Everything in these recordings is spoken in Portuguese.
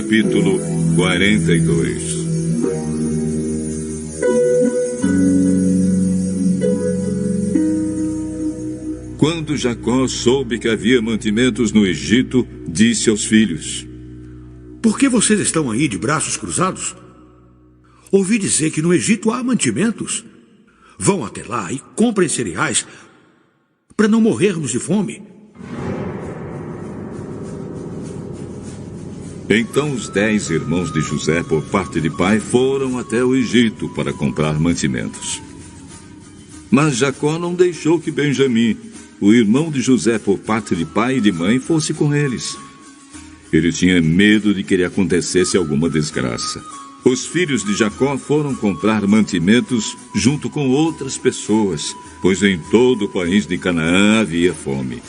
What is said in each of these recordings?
Capítulo 42. Quando Jacó soube que havia mantimentos no Egito, disse aos filhos: Por que vocês estão aí de braços cruzados? Ouvi dizer que no Egito há mantimentos. Vão até lá e comprem cereais para não morrermos de fome. Então os 10 irmãos de José, por parte de pai, foram até o Egito para comprar mantimentos. Mas Jacó não deixou que Benjamim, o irmão de José por parte de pai e de mãe, fosse com eles. Ele tinha medo de que lhe acontecesse alguma desgraça. Os filhos de Jacó foram comprar mantimentos junto com outras pessoas, pois em todo o país de Canaã havia fome.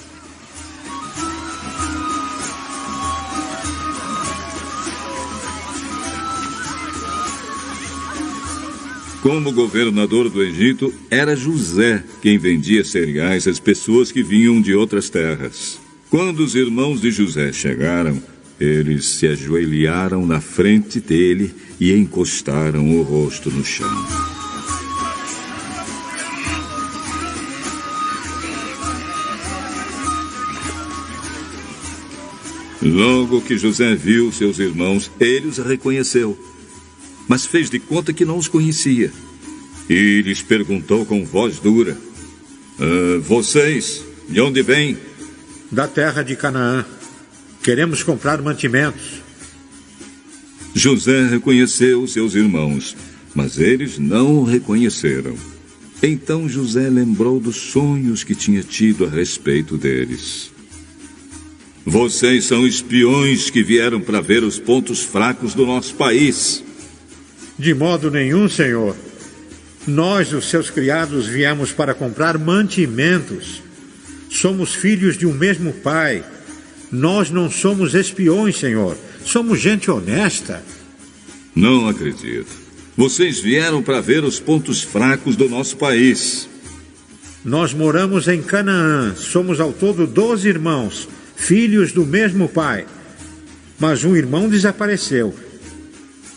Como governador do Egito, era José quem vendia cereais às pessoas que vinham de outras terras. Quando os irmãos de José chegaram, eles se ajoelharam na frente dele e encostaram o rosto no chão. Logo que José viu seus irmãos, ele os reconheceu, mas fez de conta que não os conhecia. E lhes perguntou com voz dura: Vocês, de onde vêm? Da terra de Canaã. Queremos comprar mantimentos. José reconheceu seus irmãos, mas eles não o reconheceram. Então José lembrou dos sonhos que tinha tido a respeito deles. Vocês são espiões que vieram para ver os pontos fracos do nosso país. De modo nenhum, senhor. Nós, os seus criados, viemos para comprar mantimentos. Somos filhos de um mesmo pai. Nós não somos espiões, senhor. Somos gente honesta. Não acredito. Vocês vieram para ver os pontos fracos do nosso país. Nós moramos em Canaã. Somos ao todo 12 irmãos, filhos do mesmo pai. Mas um irmão desapareceu.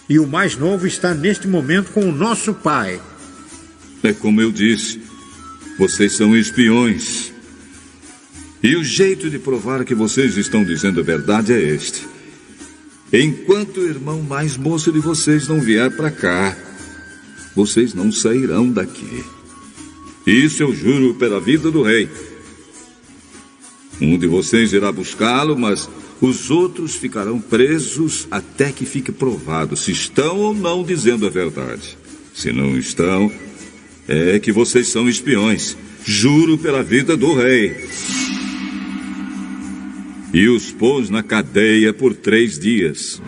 E o mais novo está neste momento com o nosso pai. É como eu disse, vocês são espiões. E o jeito de provar que vocês estão dizendo a verdade é este: enquanto o irmão mais moço de vocês não vier para cá, vocês não sairão daqui. Isso eu juro pela vida do rei. Um de vocês irá buscá-lo, mas os outros ficarão presos até que fique provado se estão ou não dizendo a verdade. Se não estão, é que vocês são espiões. Juro pela vida do rei. E os pôs na cadeia por 3 dias.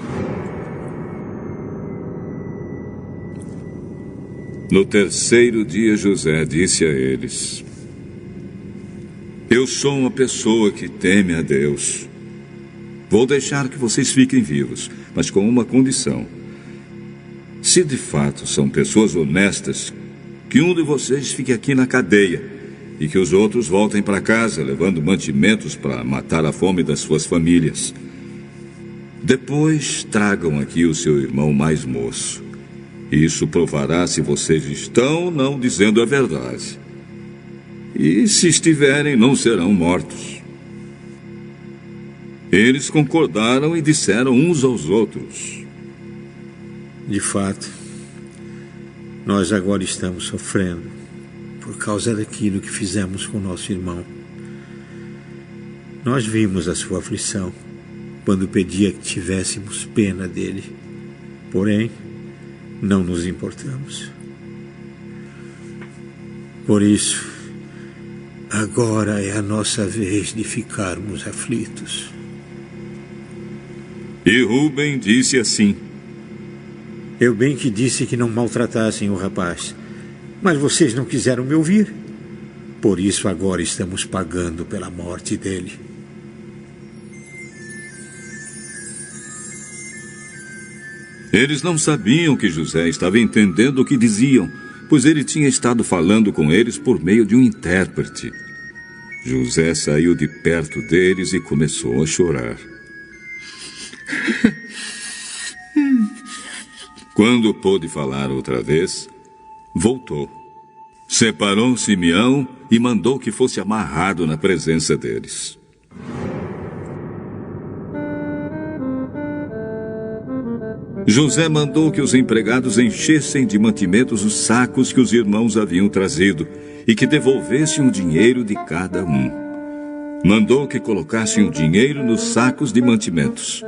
No 3º dia, José disse a eles: Eu sou uma pessoa que teme a Deus. Vou deixar que vocês fiquem vivos, mas com uma condição. Se de fato são pessoas honestas, que um de vocês fique aqui na cadeia e que os outros voltem para casa, levando mantimentos para matar a fome das suas famílias. Depois, tragam aqui o seu irmão mais moço. Isso provará se vocês estão ou não dizendo a verdade. E se estiverem, não serão mortos. Eles concordaram e disseram uns aos outros: De fato, nós agora estamos sofrendo por causa daquilo que fizemos com nosso irmão. Nós vimos a sua aflição quando pedia que tivéssemos pena dele. Porém, não nos importamos. Por isso, agora é a nossa vez de ficarmos aflitos. E Rúben disse assim: Eu bem que disse que não maltratassem o rapaz, mas vocês não quiseram me ouvir. Por isso agora estamos pagando pela morte dele. Eles não sabiam que José estava entendendo o que diziam, pois ele tinha estado falando com eles por meio de um intérprete. José saiu de perto deles e começou a chorar. Quando pôde falar outra vez, voltou. Separou Simeão e mandou que fosse amarrado na presença deles. José mandou que os empregados enchessem de mantimentos os sacos que os irmãos haviam trazido e que devolvessem o dinheiro de cada um. Mandou que colocassem o dinheiro nos sacos de mantimentos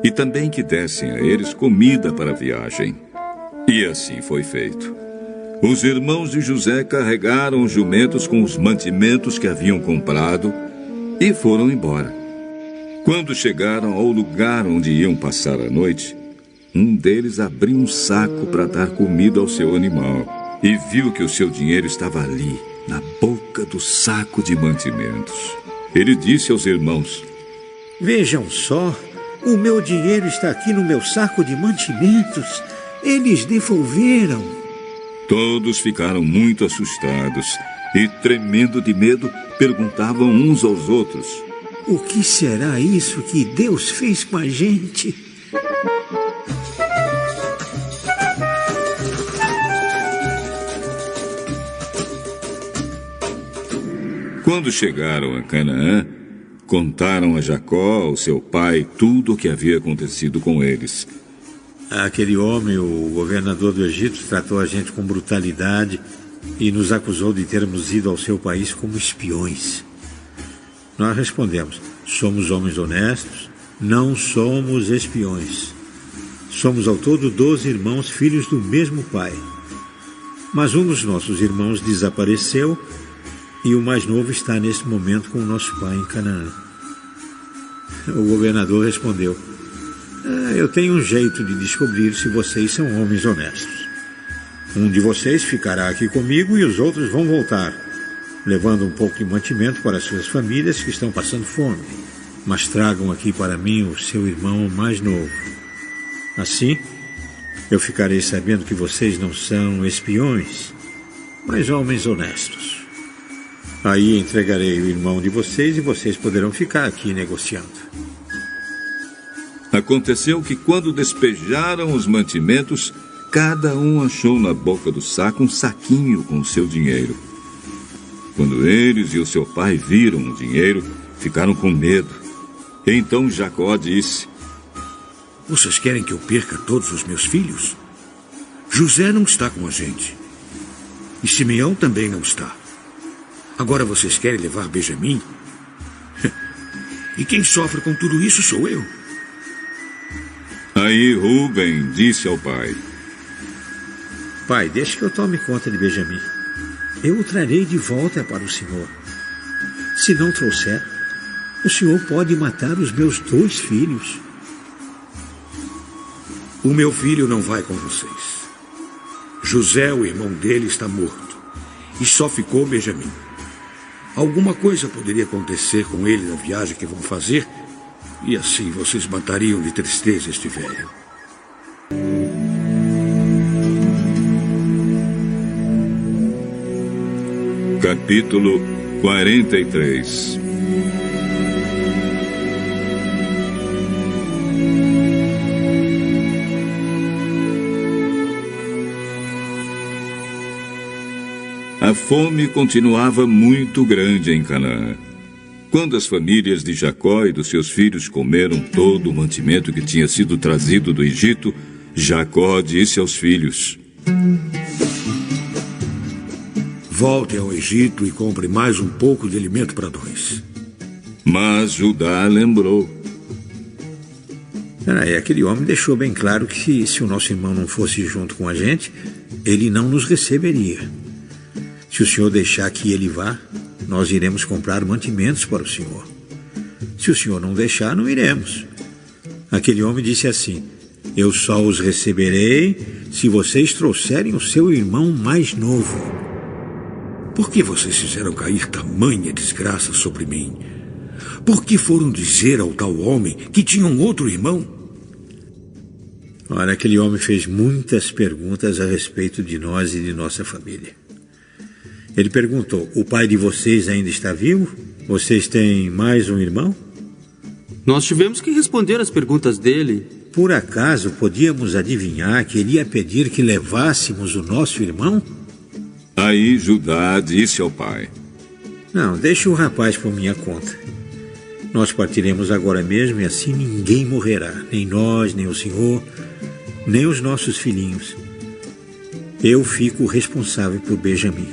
e também que dessem a eles comida para a viagem. E assim foi feito. Os irmãos de José carregaram os jumentos com os mantimentos que haviam comprado e foram embora. Quando chegaram ao lugar onde iam passar a noite, um deles abriu um saco para dar comida ao seu animal e viu que o seu dinheiro estava ali, na boca do saco de mantimentos. Ele disse aos irmãos: Vejam só, o meu dinheiro está aqui no meu saco de mantimentos. Eles devolveram. Todos ficaram muito assustados e, tremendo de medo, perguntavam uns aos outros: O que será isso que Deus fez com a gente? Quando chegaram a Canaã, contaram a Jacó, ao seu pai, tudo o que havia acontecido com eles. Aquele homem, o governador do Egito, tratou a gente com brutalidade e nos acusou de termos ido ao seu país como espiões. Nós respondemos: somos homens honestos, não somos espiões. Somos ao todo 12 irmãos, filhos do mesmo pai. Mas um dos nossos irmãos desapareceu e o mais novo está nesse momento com o nosso pai em Canaã. O governador respondeu: eu tenho um jeito de descobrir se vocês são homens honestos. Um de vocês ficará aqui comigo e os outros vão voltar, levando um pouco de mantimento para suas famílias que estão passando fome. Mas tragam aqui para mim o seu irmão mais novo. Assim, eu ficarei sabendo que vocês não são espiões, mas homens honestos. Aí entregarei o irmão de vocês e vocês poderão ficar aqui negociando. Aconteceu que quando despejaram os mantimentos, cada um achou na boca do saco um saquinho com o seu dinheiro. Quando eles e o seu pai viram o dinheiro, ficaram com medo. Então Jacó disse: Vocês querem que eu perca todos os meus filhos? José não está com a gente. E Simeão também não está. Agora vocês querem levar Benjamim? E quem sofre com tudo isso sou eu. Aí Rúben disse ao pai: Pai, deixe que eu tome conta de Benjamim. Eu o trarei de volta para o senhor. Se não trouxer, o senhor pode matar os meus 2 filhos. O meu filho não vai com vocês. José, o irmão dele, está morto. E só ficou Benjamim. Alguma coisa poderia acontecer com ele na viagem que vão fazer, e assim vocês matariam de tristeza este velho. Capítulo 43. A fome continuava muito grande em Canaã. Quando as famílias de Jacó e dos seus filhos comeram todo o mantimento que tinha sido trazido do Egito, Jacó disse aos filhos: Voltem ao Egito e comprem mais um pouco de alimento para nós. Mas Judá lembrou: Aquele homem deixou bem claro que se o nosso irmão não fosse junto com a gente, ele não nos receberia. Se o senhor deixar que ele vá, nós iremos comprar mantimentos para o senhor. Se o senhor não deixar, não iremos. Aquele homem disse assim: eu só os receberei se vocês trouxerem o seu irmão mais novo. Por que vocês fizeram cair tamanha desgraça sobre mim? Por que foram dizer ao tal homem que tinha um outro irmão? Ora, aquele homem fez muitas perguntas a respeito de nós e de nossa família. Ele perguntou: o pai de vocês ainda está vivo? Vocês têm mais um irmão? Nós tivemos que responder às perguntas dele. por acaso podíamos adivinhar que ele ia pedir que levássemos o nosso irmão? Aí Judá disse ao pai: Não, deixe o rapaz por minha conta. Nós partiremos agora mesmo e assim ninguém morrerá. Nem nós, nem o senhor, nem os nossos filhinhos. Eu fico responsável por Benjamim.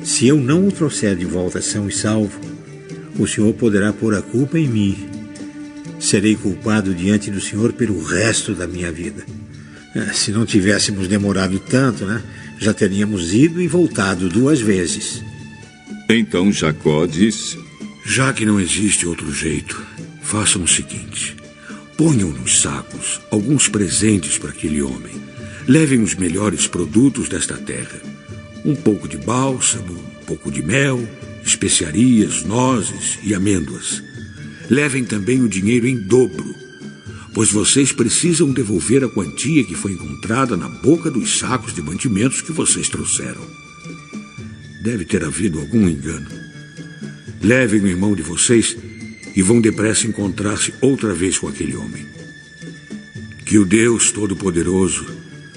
Se eu não o trouxer de volta são e salvo, o senhor poderá pôr a culpa em mim. Serei culpado diante do senhor pelo resto da minha vida. Se não tivéssemos demorado tanto, né? Já teríamos ido e voltado 2 vezes. Então Jacó disse: Já que não existe outro jeito, façam o seguinte: ponham nos sacos alguns presentes para aquele homem. Levem os melhores produtos desta terra. Um pouco de bálsamo, um pouco de mel, especiarias, nozes e amêndoas. Levem também o dinheiro em dobro, pois vocês precisam devolver a quantia que foi encontrada na boca dos sacos de mantimentos que vocês trouxeram. Deve ter havido algum engano. Levem o irmão de vocês e vão depressa encontrar-se outra vez com aquele homem. Que o Deus Todo-Poderoso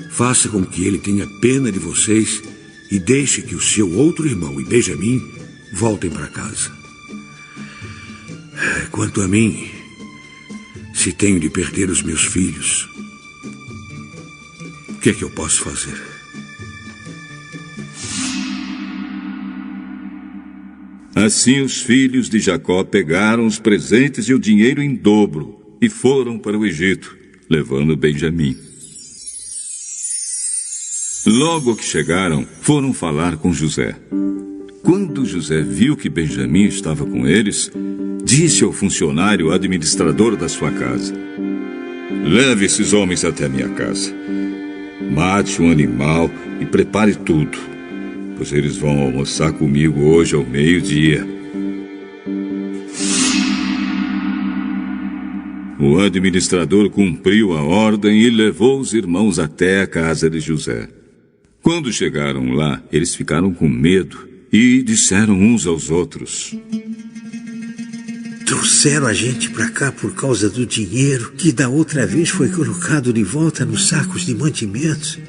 faça com que ele tenha pena de vocês e deixe que o seu outro irmão e Benjamim voltem para casa. Quanto a mim, se tenho de perder os meus filhos, o que é que eu posso fazer? Assim os filhos de Jacó pegaram os presentes e o dinheiro em dobro e foram para o Egito, levando Benjamim. Logo que chegaram, foram falar com José. Quando José viu que Benjamim estava com eles, disse ao funcionário administrador da sua casa: Leve esses homens até minha casa. Mate um animal e prepare tudo, pois eles vão almoçar comigo hoje ao meio-dia. O administrador cumpriu a ordem e levou os irmãos até a casa de José. Quando chegaram lá, eles ficaram com medo e disseram uns aos outros: Trouxeram a gente para cá por causa do dinheiro que da outra vez foi colocado de volta nos sacos de mantimentos.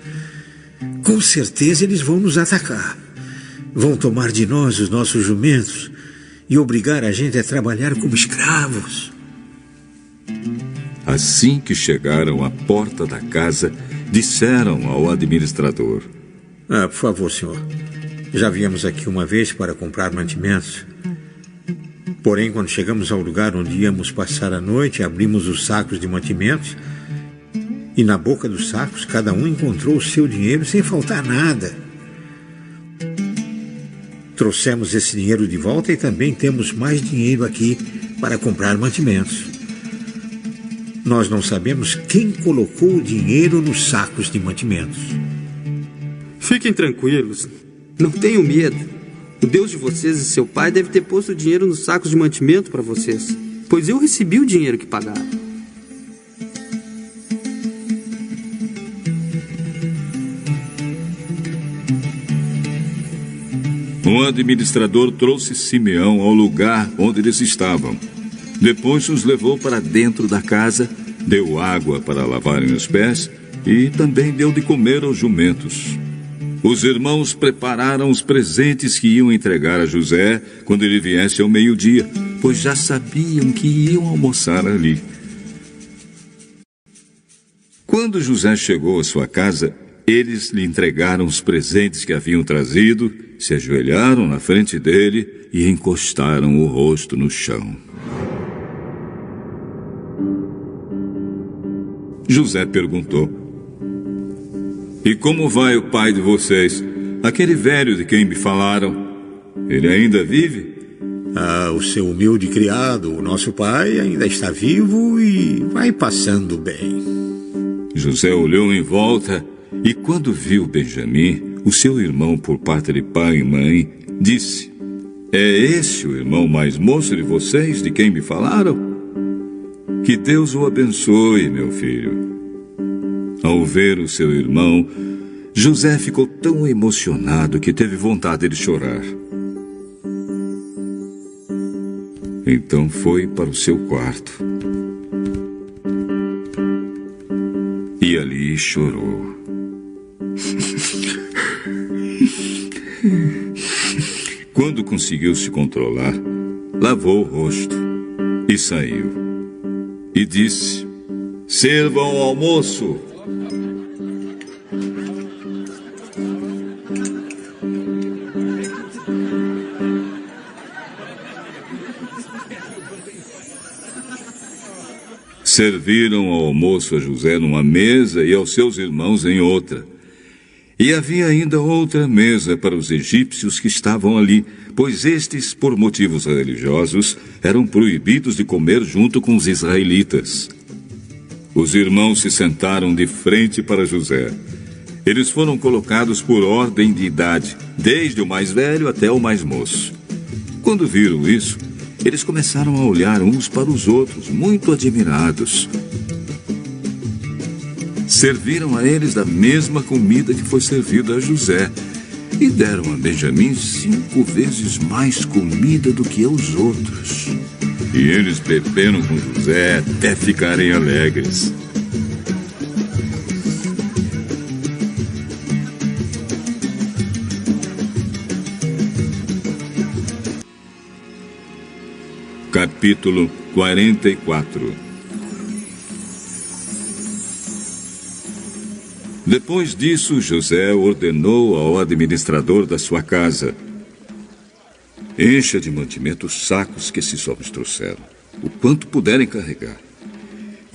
Com certeza eles vão nos atacar. Vão tomar de nós os nossos jumentos e obrigar a gente a trabalhar como escravos. Assim que chegaram à porta da casa, disseram ao administrador: Por favor, senhor. Já viemos aqui uma vez para comprar mantimentos. Porém, quando chegamos ao lugar onde íamos passar a noite, abrimos os sacos de mantimentos e na boca dos sacos cada um encontrou o seu dinheiro sem faltar nada. Trouxemos esse dinheiro de volta e também temos mais dinheiro aqui para comprar mantimentos. Nós não sabemos quem colocou o dinheiro nos sacos de mantimentos. Fiquem tranquilos, não tenham medo. O Deus de vocês e seu pai deve ter posto o dinheiro nos sacos de mantimento para vocês, pois eu recebi o dinheiro que pagaram. O administrador trouxe Simeão ao lugar onde eles estavam. Depois os levou para dentro da casa, deu água para lavarem os pés e também deu de comer aos jumentos. Os irmãos prepararam os presentes que iam entregar a José quando ele viesse ao meio-dia, pois já sabiam que iam almoçar ali. Quando José chegou à sua casa, eles lhe entregaram os presentes que haviam trazido, se ajoelharam na frente dele e encostaram o rosto no chão. José perguntou: E como vai o pai de vocês? Aquele velho de quem me falaram, ele ainda vive? O seu humilde criado, o nosso pai, ainda está vivo e vai passando bem. José olhou em volta e quando viu Benjamim, o seu irmão por parte de pai e mãe, disse: É esse o irmão mais moço de vocês, de quem me falaram? Que Deus o abençoe, meu filho. Ao ver o seu irmão, José ficou tão emocionado que teve vontade de chorar. Então foi para o seu quarto. e ali chorou. Quando conseguiu se controlar, lavou o rosto e saiu. E disse: "Sirvam o almoço." Serviram ao almoço a José numa mesa e aos seus irmãos em outra. E havia ainda outra mesa para os egípcios que estavam ali, pois estes, por motivos religiosos, eram proibidos de comer junto com os israelitas. Os irmãos se sentaram de frente para José. Eles foram colocados por ordem de idade, desde o mais velho até o mais moço. Quando viram isso, eles começaram a olhar uns para os outros, muito admirados. Serviram a eles da mesma comida que foi servida a José, e deram a Benjamim 5 vezes mais comida do que aos outros. E eles beberam com José até ficarem alegres. Capítulo 44. Depois disso, José ordenou ao administrador da sua casa: "Encha de mantimento os sacos que esses homens trouxeram, o quanto puderem carregar,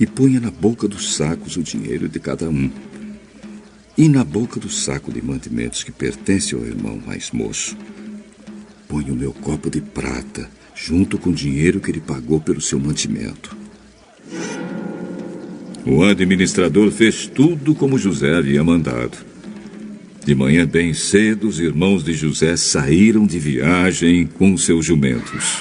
e ponha na boca dos sacos o dinheiro de cada um, e na boca do saco de mantimentos que pertence ao irmão mais moço, ponha o meu copo de prata, junto com o dinheiro que ele pagou pelo seu mantimento." O administrador fez tudo como José havia mandado. De manhã bem cedo, os irmãos de José saíram de viagem com seus jumentos.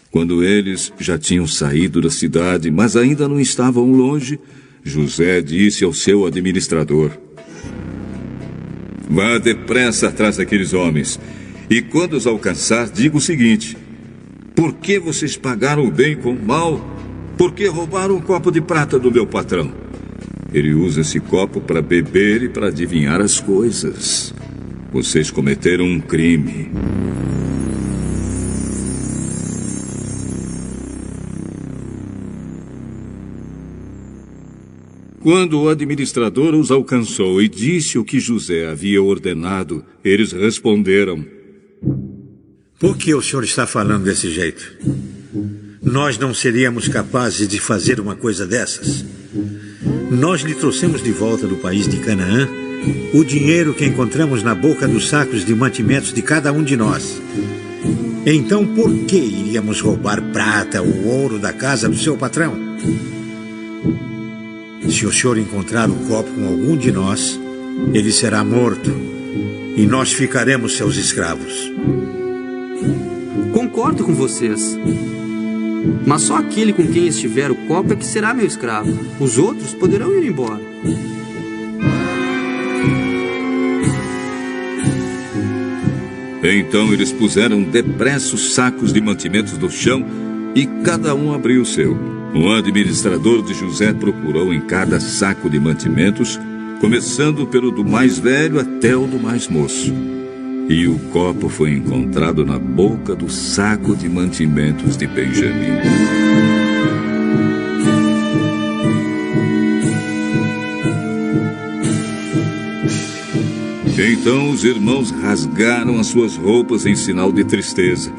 Quando eles já tinham saído da cidade, mas ainda não estavam longe, José disse ao seu administrador: "Vá depressa atrás daqueles homens, e quando os alcançar, diga o seguinte: por que vocês pagaram o bem com o mal? Por que roubaram o copo de prata do meu patrão? Ele usa esse copo para beber e para adivinhar as coisas. Vocês cometeram um crime." Quando o administrador os alcançou e disse o que José havia ordenado, eles responderam: "Por que o senhor está falando desse jeito? Nós não seríamos capazes de fazer uma coisa dessas. Nós lhe trouxemos de volta do país de Canaã o dinheiro que encontramos na boca dos sacos de mantimentos de cada um de nós. Então por que iríamos roubar prata ou ouro da casa do seu patrão? Se o senhor encontrar o copo com algum de nós, ele será morto e nós ficaremos seus escravos." Concordo com vocês. Mas só aquele com quem estiver o copo é que será meu escravo. Os outros poderão ir embora. Então eles puseram depressa os sacos de mantimentos no chão e cada um abriu o seu. O administrador de José procurou em cada saco de mantimentos, começando pelo do mais velho até o do mais moço. E o copo foi encontrado na boca do saco de mantimentos de Benjamim. Então os irmãos rasgaram as suas roupas em sinal de tristeza.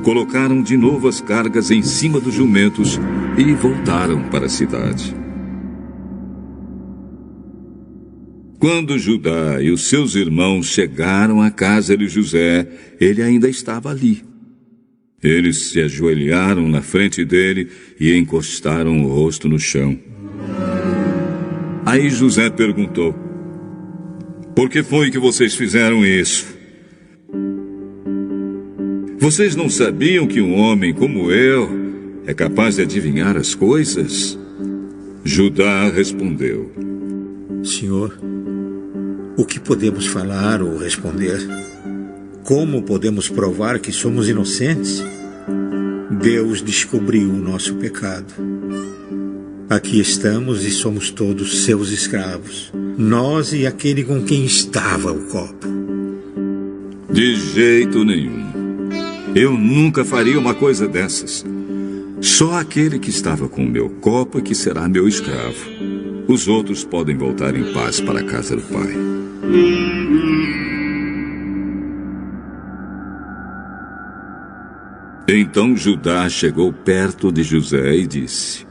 Colocaram de novo as cargas em cima dos jumentos e voltaram para a cidade. Quando Judá e os seus irmãos chegaram à casa de José, ele ainda estava ali. Eles se ajoelharam na frente dele e encostaram o rosto no chão. Aí José perguntou: "Por que foi que vocês fizeram isso? Vocês não sabiam que um homem como eu é capaz de adivinhar as coisas?" Judá respondeu: "Senhor, o que podemos falar ou responder? Como podemos provar que somos inocentes? Deus descobriu o nosso pecado. Aqui estamos e somos todos seus escravos, nós e aquele com quem estava o copo. De jeito nenhum. Eu nunca faria uma coisa dessas. Só aquele que estava com o meu copo é que será meu escravo. Os outros podem voltar em paz para a casa do pai. Então Judá chegou perto de José e disse: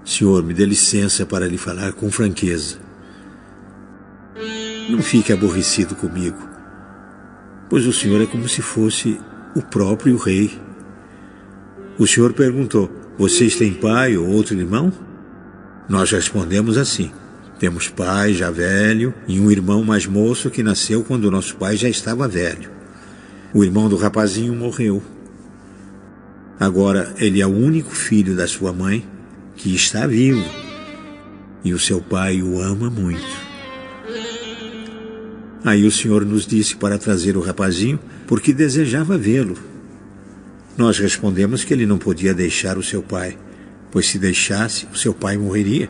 Senhor, me dê licença para lhe falar com franqueza. Não fique aborrecido comigo, pois o senhor é como se fosse o próprio rei. O senhor perguntou: vocês têm pai ou outro irmão? Nós respondemos assim: temos pai já velho e um irmão mais moço que nasceu quando o nosso pai já estava velho. O irmão do rapazinho morreu. Agora ele é o único filho da sua mãe que está vivo, e o seu pai o ama muito. Aí o senhor nos disse para trazer o rapazinho porque desejava vê-lo. Nós respondemos que ele não podia deixar o seu pai, pois se deixasse, o seu pai morreria.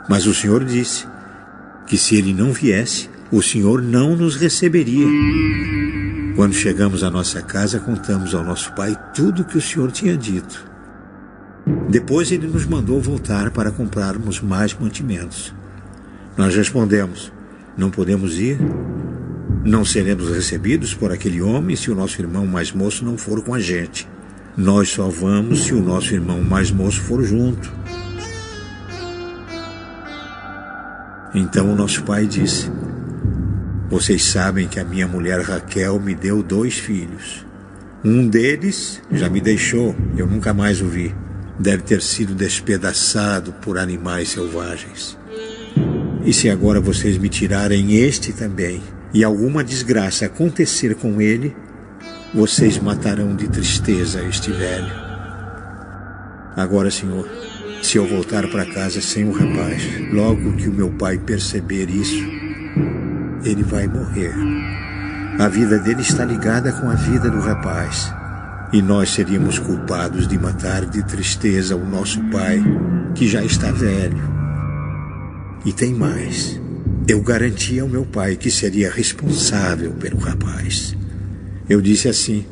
Mas o senhor disse que se ele não viesse, o senhor não nos receberia. Quando chegamos à nossa casa, contamos ao nosso pai tudo o que o senhor tinha dito. Depois ele nos mandou voltar para comprarmos mais mantimentos. Nós respondemos: não podemos ir. Não seremos recebidos por aquele homem se o nosso irmão mais moço não for com a gente. Nós só vamos se o nosso irmão mais moço for junto. Então o nosso pai disse: vocês sabem que a minha mulher Raquel me deu 2 filhos. Um deles já me deixou, eu nunca mais o vi. Deve ter sido despedaçado por animais selvagens. E se agora vocês me tirarem este também, e alguma desgraça acontecer com ele, vocês matarão de tristeza este velho. Agora, senhor, se eu voltar para casa sem o rapaz, logo que o meu pai perceber isso, ele vai morrer. A vida dele está ligada com a vida do rapaz. E nós seríamos culpados de matar de tristeza o nosso pai, que já está velho. E tem mais. Eu garanti ao meu pai que seria responsável pelo rapaz. Eu disse assim: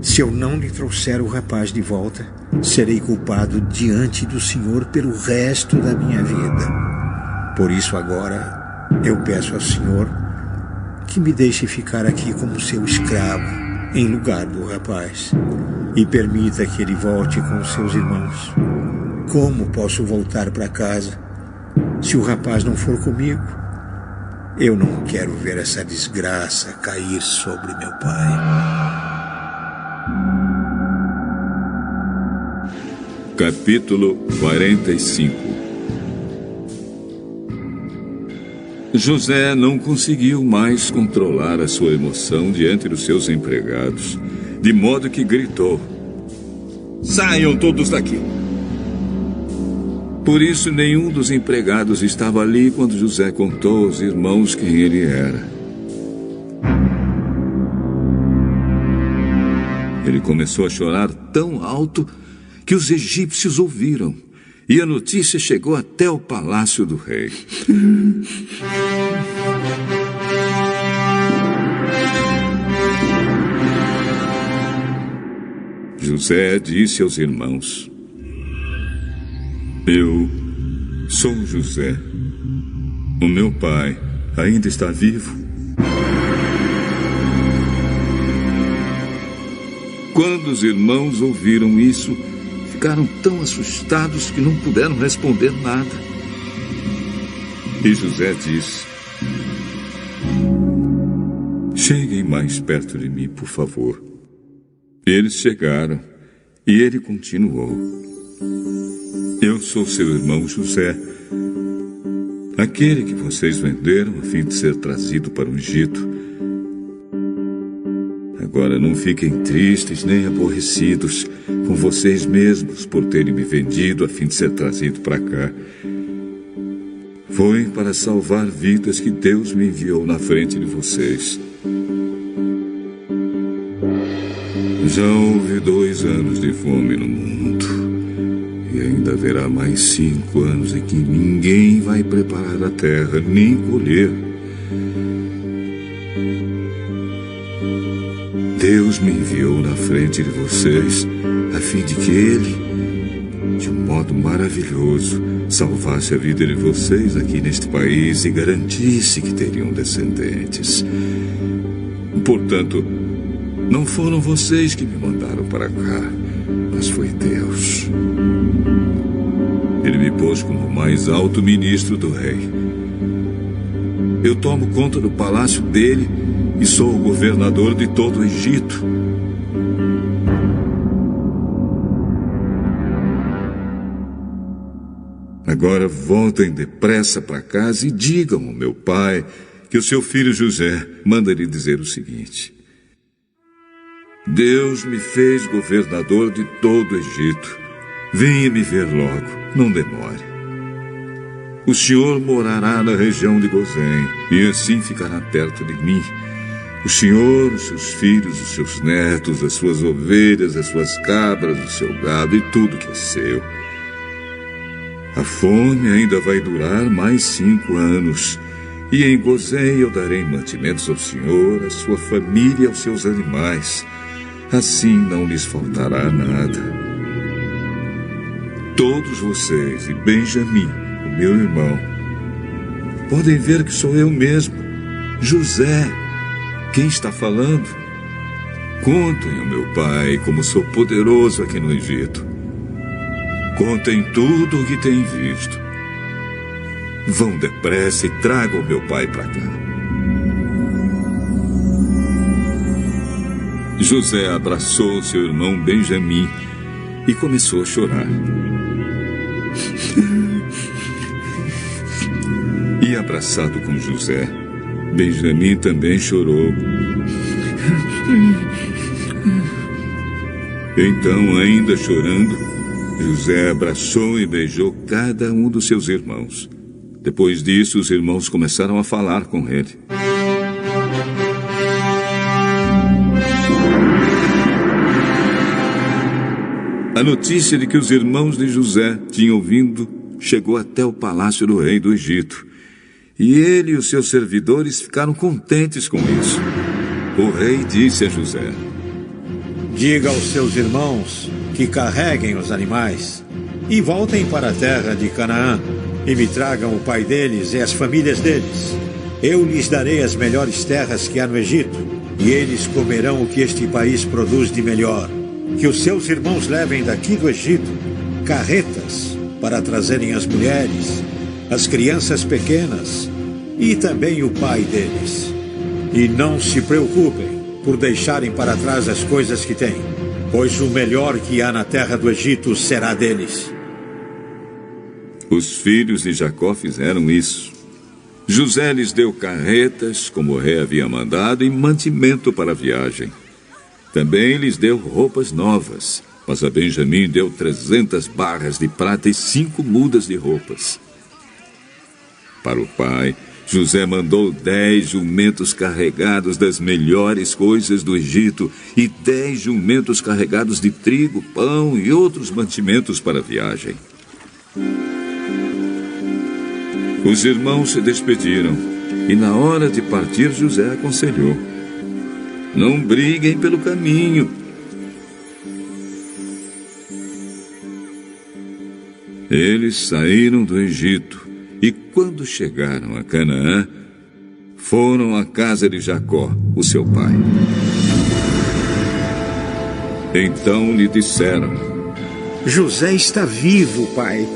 se eu não lhe trouxer o rapaz de volta, serei culpado diante do Senhor pelo resto da minha vida. Por isso agora eu peço ao Senhor que me deixe ficar aqui como seu escravo, em lugar do rapaz, e permita que ele volte com os seus irmãos. Como posso voltar para casa se o rapaz não for comigo? Eu não quero ver essa desgraça cair sobre meu pai. Capítulo 45. José não conseguiu mais controlar a sua emoção diante dos seus empregados, de modo que gritou: saiam todos daqui! Por isso, nenhum dos empregados estava ali quando José contou aos irmãos quem ele era. Ele começou a chorar tão alto que os egípcios ouviram, e a notícia chegou até o palácio do rei. José disse aos irmãos: eu sou José. O meu pai ainda está vivo? Quando os irmãos ouviram isso, ficaram tão assustados que não puderam responder nada. E José disse: cheguem mais perto de mim, por favor. Eles chegaram e ele continuou: eu sou seu irmão José, aquele que vocês venderam a fim de ser trazido para o Egito. Agora não fiquem tristes nem aborrecidos com vocês mesmos por terem me vendido a fim de ser trazido para cá. Foi para salvar vidas que Deus me enviou na frente de vocês. Já houve 2 anos de fome no mundo. E ainda haverá mais 5 anos em que ninguém vai preparar a terra nem colher. Deus me enviou na frente de vocês a fim de que Ele, de um modo maravilhoso, salvasse a vida de vocês aqui neste país e garantisse que teriam descendentes. Portanto, não foram vocês que me mandaram para cá, mas foi Deus. Ele me pôs como o mais alto ministro do rei. Eu tomo conta do palácio dele e sou o governador de todo o Egito. Agora voltem depressa para casa e digam ao meu pai que o seu filho José manda lhe dizer o seguinte: Deus me fez governador de todo o Egito. Venha me ver logo, não demore. O senhor morará na região de Gozém e assim ficará perto de mim. O senhor, os seus filhos, os seus netos, as suas ovelhas, as suas cabras, o seu gado e tudo que é seu. A fome ainda vai durar mais 5 anos. E em Gozém eu darei mantimentos ao senhor, à sua família e aos seus animais. Assim não lhes faltará nada. Todos vocês e Benjamim, o meu irmão, podem ver que sou eu mesmo, José, quem está falando. Contem ao meu pai como sou poderoso aqui no Egito. Contem tudo o que têm visto. Vão depressa e tragam meu pai para cá. José abraçou seu irmão Benjamim e começou a chorar. E abraçado com José, Benjamim também chorou. Então, ainda chorando, José abraçou e beijou cada um dos seus irmãos. Depois disso, os irmãos começaram a falar com ele. A notícia de que os irmãos de José tinham vindo chegou até o palácio do rei do Egito. E ele e os seus servidores ficaram contentes com isso. O rei disse a José: Diga aos seus irmãos que carreguem os animais e voltem para a terra de Canaã e me tragam o pai deles e as famílias deles. Eu lhes darei as melhores terras que há no Egito e eles comerão o que este país produz de melhor. Que os seus irmãos levem daqui do Egito carretas para trazerem as mulheres, as crianças pequenas e também o pai deles. E não se preocupem por deixarem para trás as coisas que têm, pois o melhor que há na terra do Egito será deles. Os filhos de Jacó fizeram isso. José lhes deu carretas, como o rei havia mandado, e mantimento para a viagem. Também lhes deu roupas novas, mas a Benjamim deu 300 barras de prata e 5 mudas de roupas. Para o pai, José mandou 10 jumentos carregados das melhores coisas do Egito e 10 jumentos carregados de trigo, pão e outros mantimentos para a viagem. Os irmãos se despediram e na hora de partir José aconselhou: Não briguem pelo caminho. Eles saíram do Egito e, quando chegaram a Canaã, foram à casa de Jacó, o seu pai. Então lhe disseram: José está vivo, pai.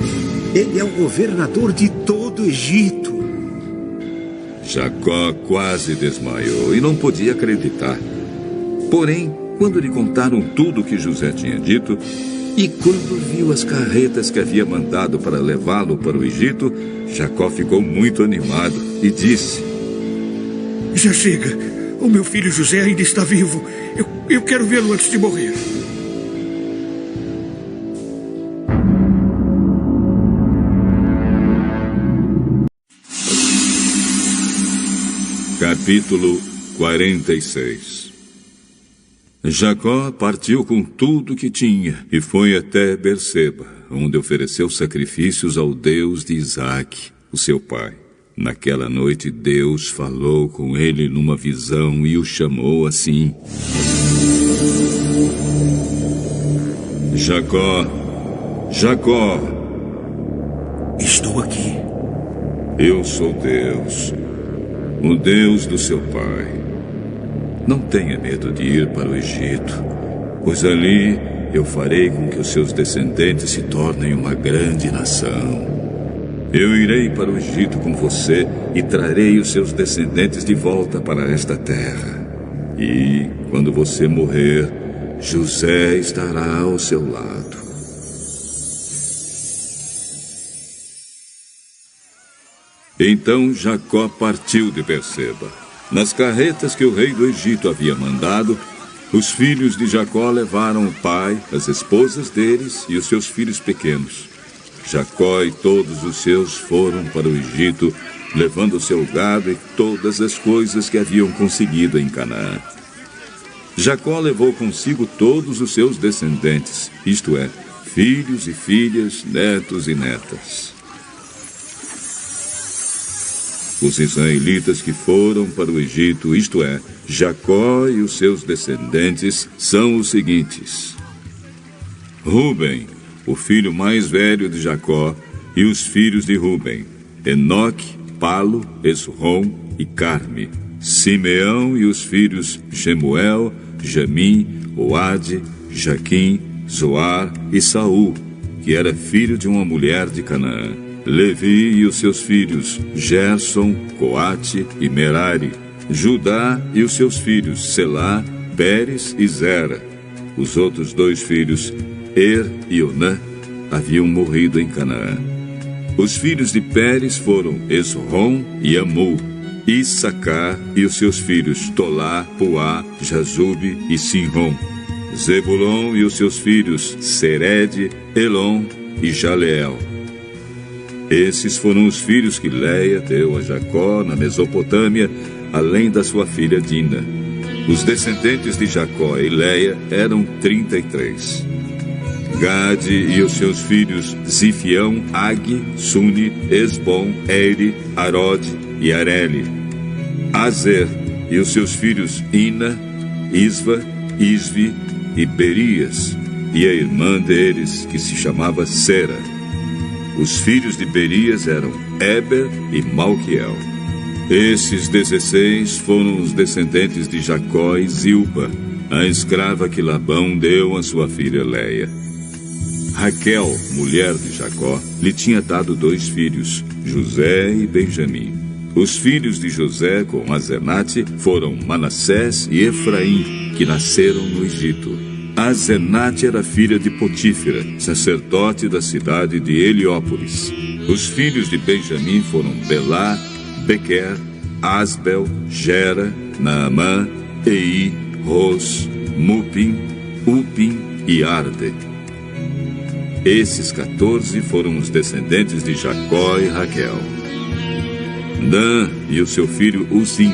Ele é o governador de todo o Egito. Jacó quase desmaiou e não podia acreditar. Porém, quando lhe contaram tudo o que José tinha dito, e quando viu as carretas que havia mandado para levá-lo para o Egito, Jacó ficou muito animado e disse: Já chega. O meu filho José ainda está vivo. Eu quero vê-lo antes de morrer. Capítulo 46. Jacó partiu com tudo que tinha e foi até Berseba, onde ofereceu sacrifícios ao Deus de Isaque, o seu pai. Naquela noite Deus falou com ele numa visão e o chamou assim: Jacó, Jacó. Estou aqui. Eu sou Deus, o Deus do seu pai. Não tenha medo de ir para o Egito, pois ali eu farei com que os seus descendentes se tornem uma grande nação. Eu irei para o Egito com você e trarei os seus descendentes de volta para esta terra. E, quando você morrer, José estará ao seu lado. Então Jacó partiu de Berseba. Nas carretas que o rei do Egito havia mandado, os filhos de Jacó levaram o pai, as esposas deles e os seus filhos pequenos. Jacó e todos os seus foram para o Egito, levando o seu gado e todas as coisas que haviam conseguido em Canaã. Jacó levou consigo todos os seus descendentes, isto é, filhos e filhas, netos e netas. Os israelitas que foram para o Egito, isto é, Jacó e os seus descendentes, são os seguintes: Ruben, o filho mais velho de Jacó, e os filhos de Ruben: Enoque, Palo, Esrom e Carme. Simeão e os filhos Shemuel, Jamim, Oade, Jaquim, Zoar e Saul, que era filho de uma mulher de Canaã. Levi e os seus filhos, Gerson, Coate e Merari. Judá e os seus filhos, Selá, Pérez e Zera. Os outros 2 filhos, e Onã, haviam morrido em Canaã. Os filhos de Pérez foram Esrom e Amul. Issacar e os seus filhos, Tolá, Puá, Jazube e Sinrom. Zebulon e os seus filhos, Sered, Elon e Jaleel. Esses foram os filhos que Leia deu a Jacó na Mesopotâmia, além da sua filha Dina. Os descendentes de Jacó e Leia eram 33. Gade e os seus filhos Zifião, Ag, Suni, Esbom, Eri, Arode e Areli. Azer e os seus filhos Ina, Isva, Isvi e Berias, e a irmã deles, que se chamava Sera. Os filhos de Berias eram Eber e Malquiel. Esses 16 foram os descendentes de Jacó e Zilpa, a escrava que Labão deu a sua filha Leia. Raquel, mulher de Jacó, lhe tinha dado 2 filhos, José e Benjamim. Os filhos de José com Azenate foram Manassés e Efraim, que nasceram no Egito. Azenate era filha de Potífera, sacerdote da cidade de Heliópolis. Os filhos de Benjamim foram Belá, Bequer, Asbel, Gera, Naamã, Ei, Ros, Mupim, Upim e Arde. Esses 14 foram os descendentes de Jacó e Raquel. Dan e o seu filho Uzim.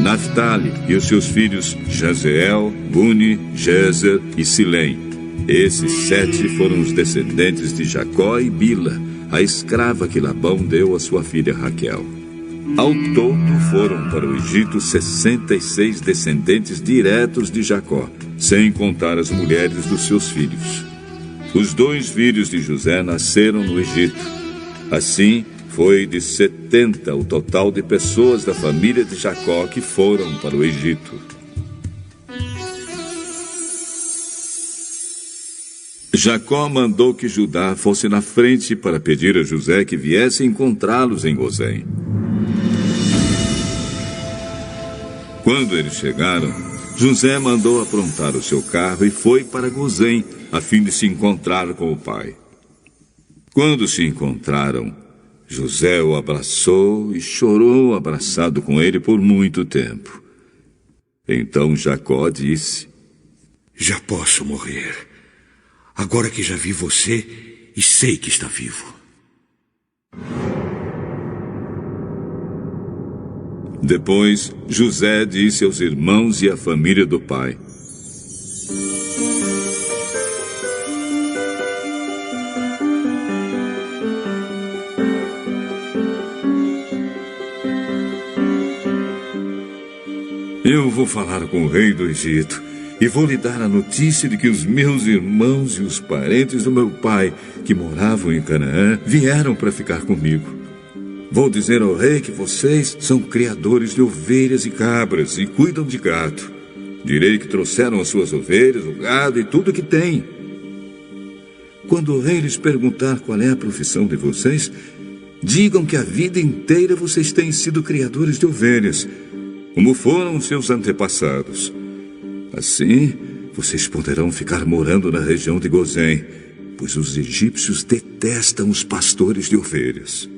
Naphtali e os seus filhos Jazeel, Guni, Jezer e Silém. Esses 7 foram os descendentes de Jacó e Bila, a escrava que Labão deu a sua filha Raquel. Ao todo foram para o Egito 66 descendentes diretos de Jacó, sem contar as mulheres dos seus filhos. Os 2 filhos de José nasceram no Egito. Assim, foi de 70 o total de pessoas da família de Jacó que foram para o Egito. Jacó mandou que Judá fosse na frente para pedir a José que viesse encontrá-los em Gozém. Quando eles chegaram, José mandou aprontar o seu carro e foi para Gozém, a fim de se encontrar com o pai. Quando se encontraram, José o abraçou e chorou abraçado com ele por muito tempo. Então Jacó disse: Já posso morrer, agora que já vi você e sei que está vivo. Depois, José disse aos irmãos e à família do pai: Eu vou falar com o rei do Egito e vou lhe dar a notícia de que os meus irmãos e os parentes do meu pai, que moravam em Canaã, vieram para ficar comigo. Vou dizer ao rei que vocês são criadores de ovelhas e cabras e cuidam de gado. Direi que trouxeram as suas ovelhas, o gado e tudo que têm. Quando o rei lhes perguntar qual é a profissão de vocês, digam que a vida inteira vocês têm sido criadores de ovelhas, como foram os seus antepassados. Assim, vocês poderão ficar morando na região de Gozém, pois os egípcios detestam os pastores de ovelhas.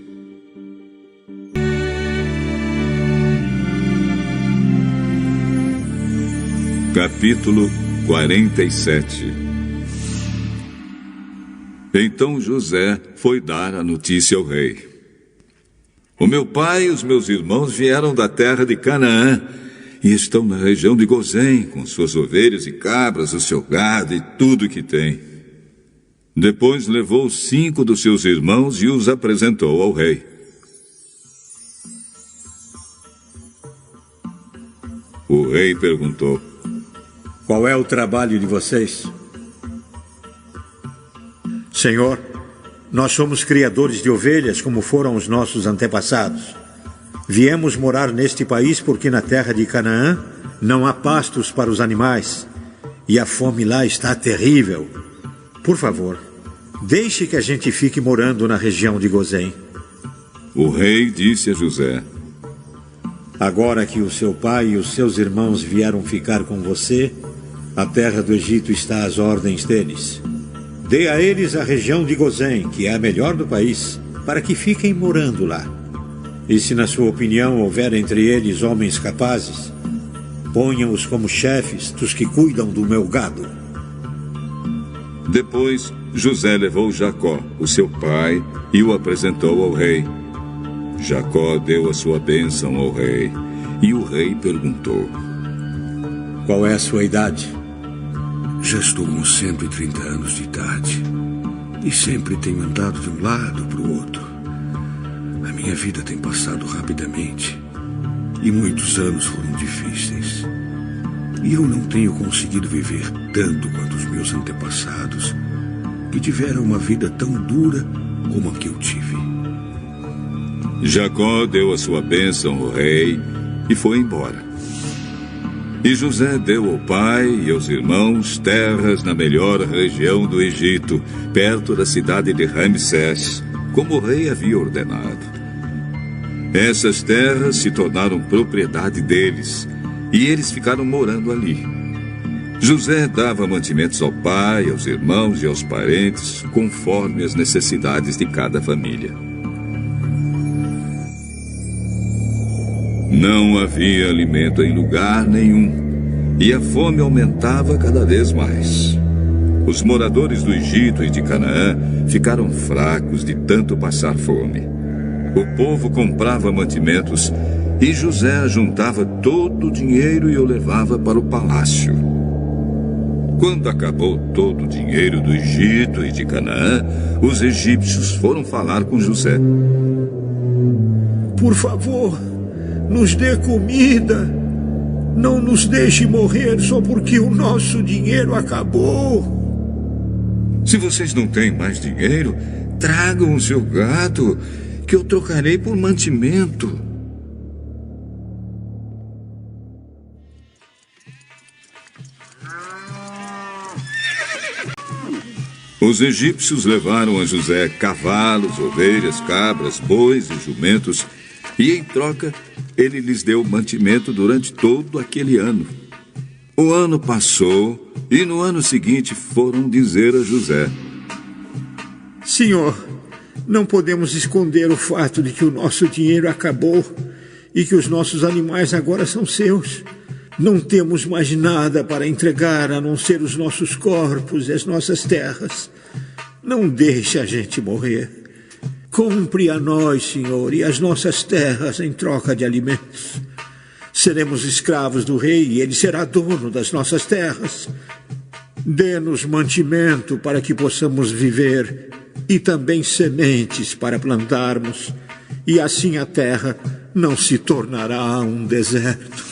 Capítulo 47. Então José foi dar a notícia ao rei. O meu pai e os meus irmãos vieram da terra de Canaã e estão na região de Gozém, com suas ovelhas e cabras, o seu gado e tudo que tem. Depois levou 5 dos seus irmãos e os apresentou ao rei. O rei perguntou: qual é o trabalho de vocês? Senhor, nós somos criadores de ovelhas, como foram os nossos antepassados. Viemos morar neste país porque na terra de Canaã não há pastos para os animais e a fome lá está terrível. Por favor, deixe que a gente fique morando na região de Gozém. O rei disse a José: agora que o seu pai e os seus irmãos vieram ficar com você, a terra do Egito está às ordens deles. Dê a eles a região de Gozém, que é a melhor do país, para que fiquem morando lá. E se na sua opinião houver entre eles homens capazes, ponham-os como chefes dos que cuidam do meu gado. Depois, José levou Jacó, o seu pai, e o apresentou ao rei. Jacó deu a sua bênção ao rei, e o rei perguntou: qual é a sua idade? Já estou com 130 anos de idade e sempre tenho andado de um lado para o outro. A minha vida tem passado rapidamente e muitos anos foram difíceis. E eu não tenho conseguido viver tanto quanto os meus antepassados, que tiveram uma vida tão dura como a que eu tive. Jacó deu a sua bênção ao rei e foi embora. E José deu ao pai e aos irmãos terras na melhor região do Egito, perto da cidade de Ramsés, como o rei havia ordenado. Essas terras se tornaram propriedade deles, e eles ficaram morando ali. José dava mantimentos ao pai, aos irmãos e aos parentes, conforme as necessidades de cada família. Não havia alimento em lugar nenhum, e a fome aumentava cada vez mais. Os moradores do Egito e de Canaã ficaram fracos de tanto passar fome. O povo comprava mantimentos e José juntava todo o dinheiro e o levava para o palácio. Quando acabou todo o dinheiro do Egito e de Canaã, os egípcios foram falar com José. Por favor, nos dê comida. Não nos deixe morrer só porque o nosso dinheiro acabou. Se vocês não têm mais dinheiro, tragam o seu gado, que eu trocarei por mantimento. Os egípcios levaram a José cavalos, ovelhas, cabras, bois e jumentos, e em troca ele lhes deu mantimento durante todo aquele ano. O ano passou e no ano seguinte foram dizer a José: Senhor, não podemos esconder o fato de que o nosso dinheiro acabou e que os nossos animais agora são seus. Não temos mais nada para entregar a não ser os nossos corpos e as nossas terras. Não deixe a gente morrer. Compre a nós, Senhor, e as nossas terras em troca de alimentos. Seremos escravos do rei e ele será dono das nossas terras. Dê-nos mantimento para que possamos viver e também sementes para plantarmos, e assim a terra não se tornará um deserto.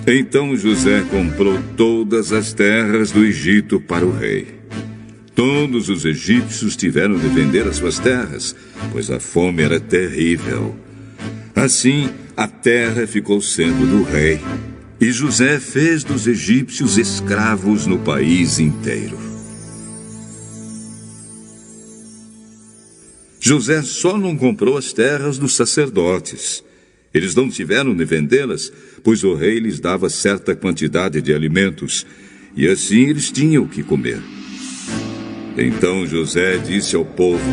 Então José comprou todas as terras do Egito para o rei. Todos os egípcios tiveram de vender as suas terras, pois a fome era terrível. Assim, a terra ficou sendo do rei. E José fez dos egípcios escravos no país inteiro. José só não comprou as terras dos sacerdotes. Eles não tiveram de vendê-las, pois o rei lhes dava certa quantidade de alimentos, e assim eles tinham o que comer. Então José disse ao povo: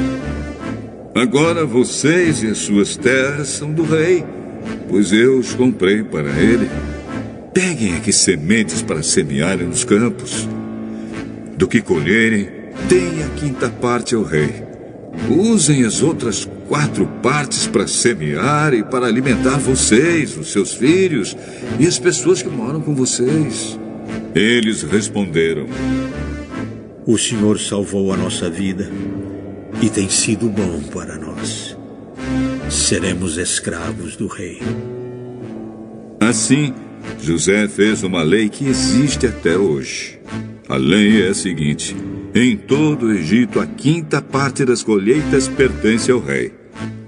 agora vocês e as suas terras são do rei, pois eu os comprei para ele. Peguem aqui sementes para semearem nos campos. Do que colherem, deem a quinta parte ao rei. Usem as outras 4 partes para semear e para alimentar vocês, os seus filhos e as pessoas que moram com vocês. Eles responderam: o Senhor salvou a nossa vida e tem sido bom para nós. Seremos escravos do rei. Assim, José fez uma lei que existe até hoje. A lei é a seguinte: em todo o Egito, a quinta parte das colheitas pertence ao rei.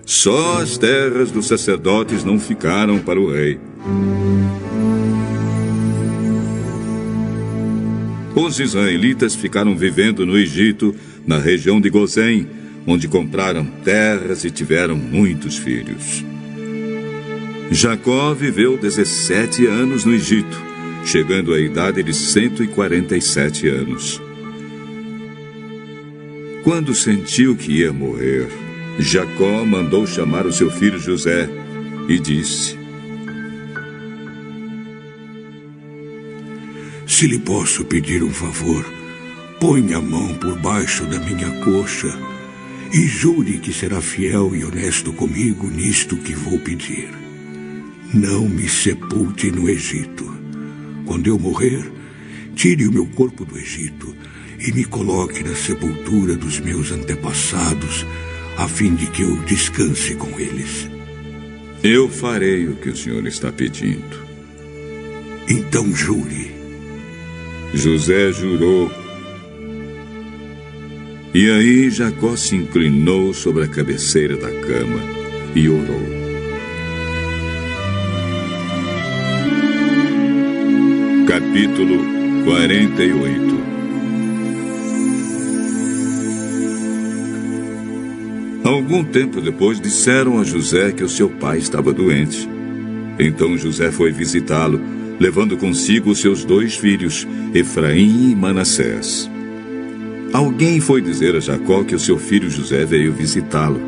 Só as terras dos sacerdotes não ficaram para o rei. Os israelitas ficaram vivendo no Egito, na região de Gozém, onde compraram terras e tiveram muitos filhos. Jacó viveu 17 anos no Egito, chegando à idade de 147 anos. Quando sentiu que ia morrer, Jacó mandou chamar o seu filho José e disse: se lhe posso pedir um favor, ponha a mão por baixo da minha coxa e jure que será fiel e honesto comigo nisto que vou pedir. Não me sepulte no Egito. Quando eu morrer, tire o meu corpo do Egito e me coloque na sepultura dos meus antepassados, a fim de que eu descanse com eles. Eu farei o que o senhor está pedindo. Então jure. José jurou. E aí Jacó se inclinou sobre a cabeceira da cama e orou. Capítulo 48. Algum tempo depois disseram a José que o seu pai estava doente. Então José foi visitá-lo, levando consigo os seus 2 filhos, Efraim e Manassés. Alguém foi dizer a Jacó que o seu filho José veio visitá-lo.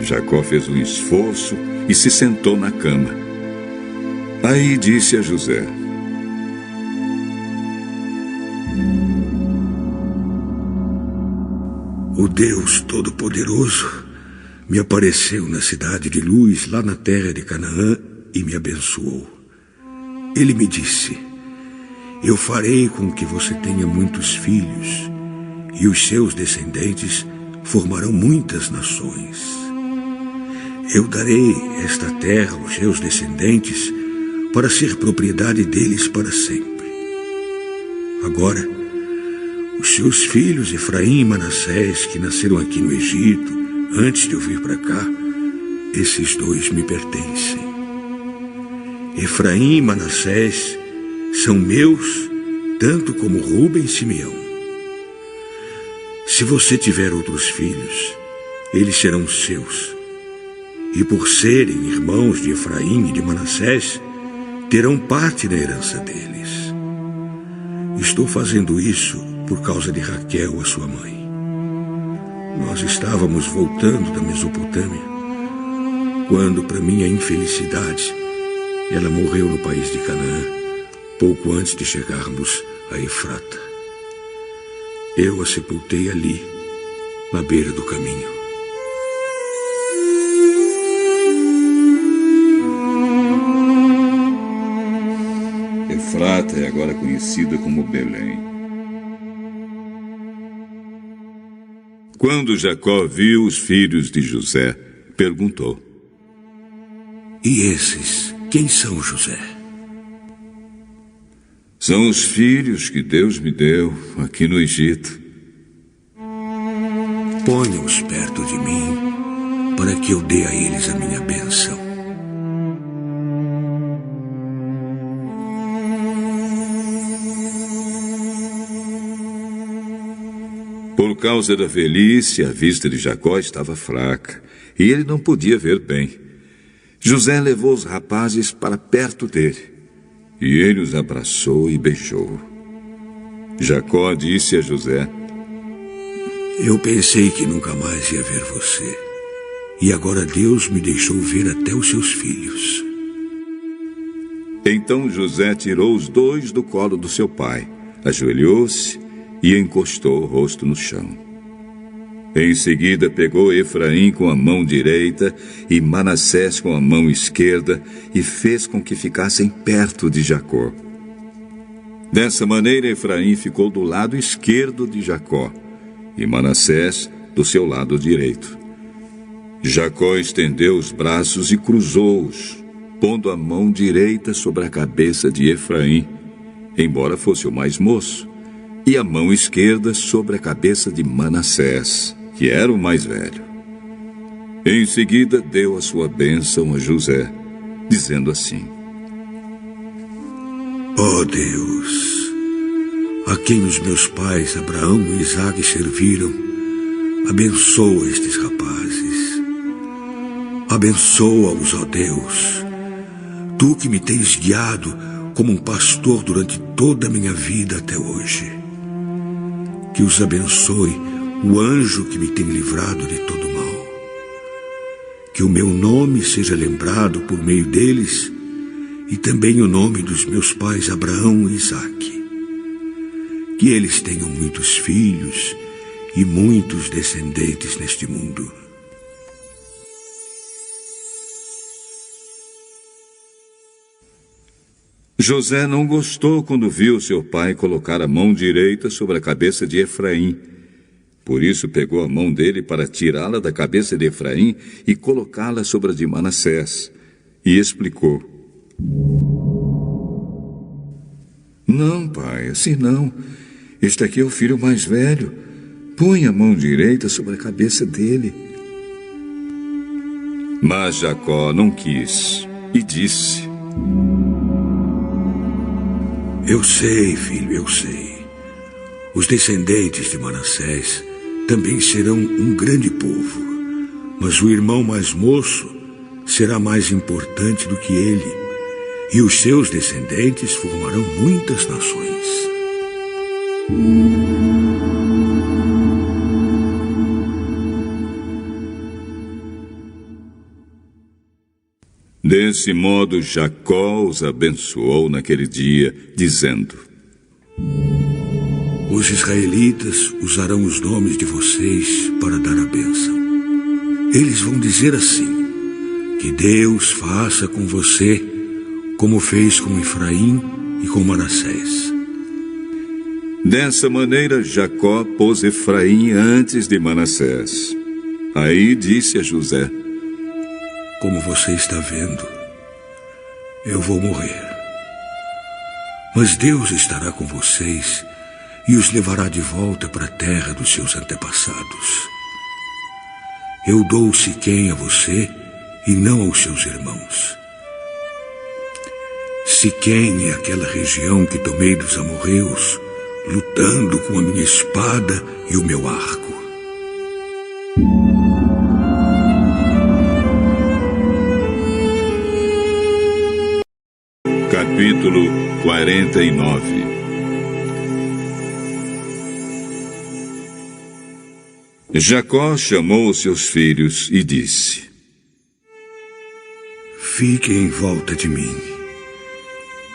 Jacó fez um esforço e se sentou na cama. Aí disse a José: o Deus Todo-Poderoso me apareceu na cidade de Luz, lá na terra de Canaã, e me abençoou. Ele me disse: eu farei com que você tenha muitos filhos, e os seus descendentes formarão muitas nações. Eu darei esta terra aos seus descendentes para ser propriedade deles para sempre. Agora, os seus filhos Efraim e Manassés, que nasceram aqui no Egito, antes de eu vir para cá, esses 2 me pertencem. Efraim e Manassés são meus, tanto como Rúben e Simeão. Se você tiver outros filhos, eles serão seus. E por serem irmãos de Efraim e de Manassés, terão parte da herança deles. Estou fazendo isso por causa de Raquel, a sua mãe. Nós estávamos voltando da Mesopotâmia, quando, para minha infelicidade, ela morreu no país de Canaã, pouco antes de chegarmos a Efrata. Eu a sepultei ali, na beira do caminho. Efrata é agora conhecida como Belém. Quando Jacó viu os filhos de José, perguntou: e esses, quem são, José? São os filhos que Deus me deu aqui no Egito. Ponha-os perto de mim, para que eu dê a eles a minha bênção. Por causa da velhice, a vista de Jacó estava fraca, e ele não podia ver bem. José levou os rapazes para perto dele, e ele os abraçou e beijou. Jacó disse a José: Eu pensei que nunca mais ia ver você, e agora Deus me deixou ver até os seus filhos. Então José tirou os dois do colo do seu pai, ajoelhou-se e encostou o rosto no chão. Em seguida pegou Efraim com a mão direita e Manassés com a mão esquerda e fez com que ficassem perto de Jacó. Dessa maneira Efraim ficou do lado esquerdo de Jacó e Manassés do seu lado direito. Jacó estendeu os braços e cruzou-os, pondo a mão direita sobre a cabeça de Efraim, embora fosse o mais moço, e a mão esquerda sobre a cabeça de Manassés, que era o mais velho. Em seguida deu a sua bênção a José, dizendo assim: Ó Deus, a quem os meus pais Abraão e Isaque serviram, abençoa estes rapazes. Abençoa-os, ó Deus, tu que me tens guiado como um pastor durante toda a minha vida até hoje. Que os abençoe o anjo que me tem livrado de todo mal. Que o meu nome seja lembrado por meio deles e também o nome dos meus pais Abraão e Isaque. Que eles tenham muitos filhos e muitos descendentes neste mundo. José não gostou quando viu seu pai colocar a mão direita sobre a cabeça de Efraim. Por isso pegou a mão dele para tirá-la da cabeça de Efraim e colocá-la sobre a de Manassés. E explicou: Não, pai, assim não. Este aqui é o filho mais velho. Põe a mão direita sobre a cabeça dele. Mas Jacó não quis e disse: Eu sei, filho, eu sei. Os descendentes de Manassés também serão um grande povo, mas o irmão mais moço será mais importante do que ele, e os seus descendentes formarão muitas nações. Desse modo, Jacó os abençoou naquele dia, dizendo: Os israelitas usarão os nomes de vocês para dar a bênção. Eles vão dizer assim: Que Deus faça com você como fez com Efraim e com Manassés. Dessa maneira, Jacó pôs Efraim antes de Manassés. Aí disse a José: Como você está vendo, eu vou morrer. Mas Deus estará com vocês e os levará de volta para a terra dos seus antepassados. Eu dou Siquém a você e não aos seus irmãos. Siquém é aquela região que tomei dos amorreus, lutando com a minha espada e o meu arco. Capítulo 49. Jacó chamou os seus filhos e disse: Fiquem em volta de mim,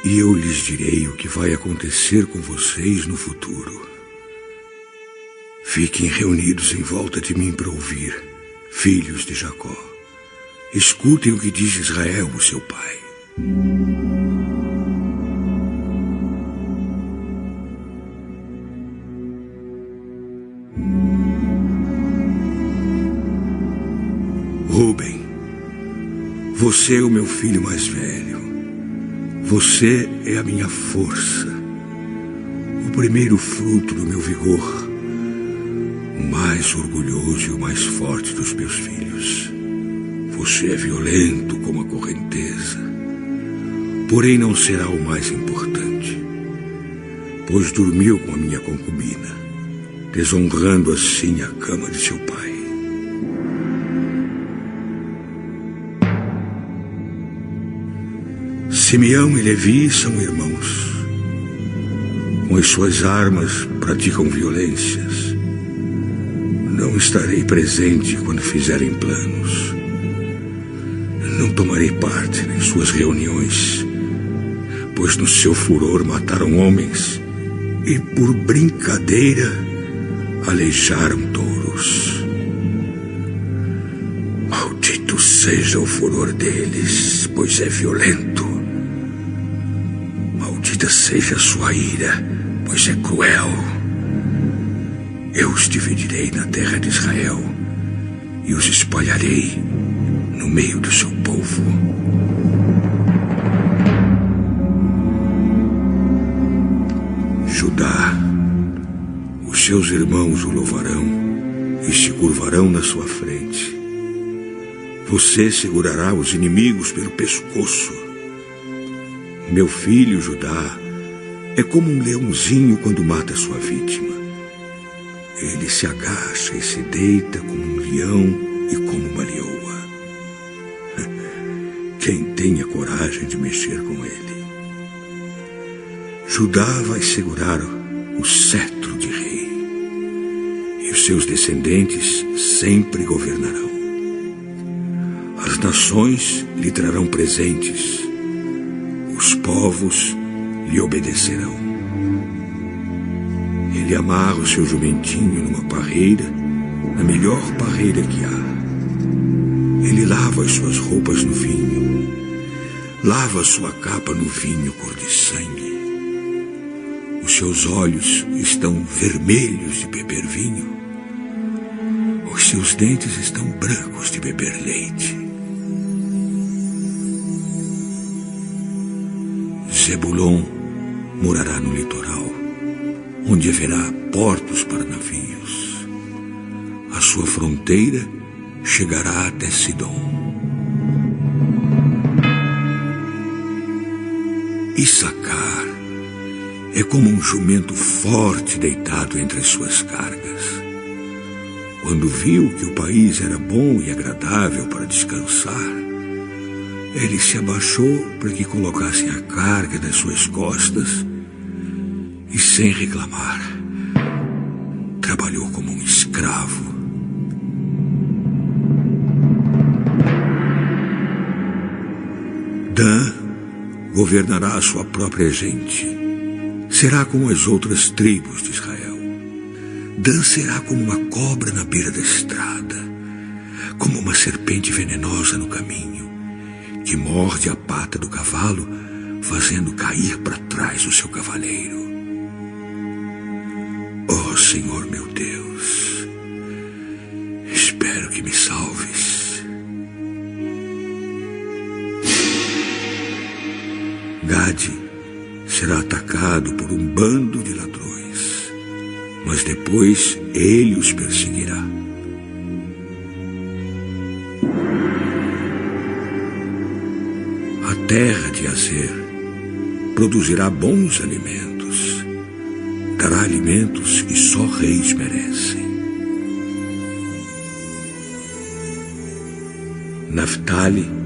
e eu lhes direi o que vai acontecer com vocês no futuro. Fiquem reunidos em volta de mim para ouvir, filhos de Jacó. Escutem o que diz Israel, o seu pai. Rúben, você é o meu filho mais velho. Você é a minha força, primeiro fruto do meu vigor, o mais orgulhoso e o mais forte dos meus filhos. Você é violento como a correnteza, porém não será o mais importante, pois dormiu com a minha concubina, desonrando assim a cama de seu pai. Simeão e Levi são irmãos. Com as suas armas praticam violências. Não estarei presente quando fizerem planos. Não tomarei parte em suas reuniões, pois no seu furor mataram homens e por brincadeira aleijaram touros. Maldito seja o furor deles, pois é violento. Maldita seja a sua ira, pois é cruel. Eu os dividirei na terra de Israel e os espalharei no meio do seu povo. Judá, os seus irmãos o louvarão e se curvarão na sua frente. Você segurará os inimigos pelo pescoço. Meu filho Judá é como um leãozinho quando mata sua vítima. Ele se agacha e se deita como um leão e como uma leoa. Quem tem a coragem de mexer com ele? Judá vai segurar o cetro de rei, e os seus descendentes sempre governarão. As nações lhe trarão presentes, os povos lhe obedecerão. Ele amarra o seu jumentinho numa parreira, na melhor parreira que há. Ele lava as suas roupas no vinho, lava a sua capa no vinho cor de sangue. Os seus olhos estão vermelhos de beber vinho, os seus dentes estão brancos de beber leite. Zebulon morará no litoral, onde haverá portos para navios. A sua fronteira chegará até Sidom. Issacar é como um jumento forte deitado entre as suas cargas. Quando viu que o país era bom e agradável para descansar, ele se abaixou para que colocassem a carga das suas costas e, sem reclamar, trabalhou como um escravo. Dan governará a sua própria gente. Será como as outras tribos de Israel. Dan será como uma cobra na beira da estrada, como uma serpente venenosa no caminho, que morde a pata do cavalo, fazendo cair para trás o seu cavaleiro. Oh, Senhor meu Deus, espero que me salves. Gade será atacado por um bando de ladrões, mas depois ele os perseguirá. A terra de Azer produzirá bons alimentos, dará alimentos que só reis merecem. Naftali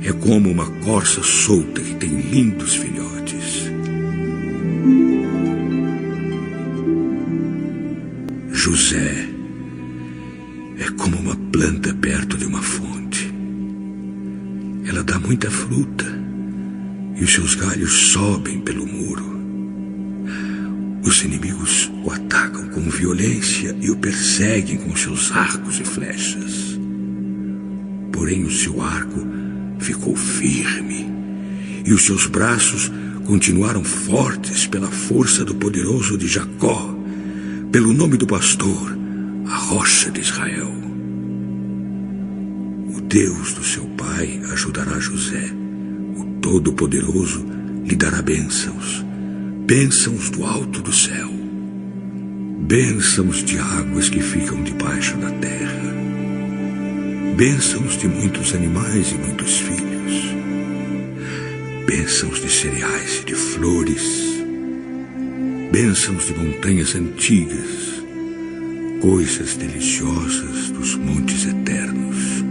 é como uma corça solta que tem lindos filhotes. José é como uma planta perto de uma fonte. Ela dá muita fruta e os seus galhos sobem pelo muro. Os inimigos o atacam com violência e o perseguem com seus arcos e flechas. Porém, o seu arco ficou firme e os seus braços continuaram fortes pela força do poderoso de Jacó, pelo nome do pastor, a rocha de Israel. O Deus do seu pai ajudará José. O Todo-Poderoso lhe dará bênçãos, bênçãos do alto do céu, bênçãos de águas que ficam debaixo da terra, bênçãos de muitos animais e muitos filhos, bênçãos de cereais e de flores, bênçãos de montanhas antigas, coisas deliciosas dos montes eternos.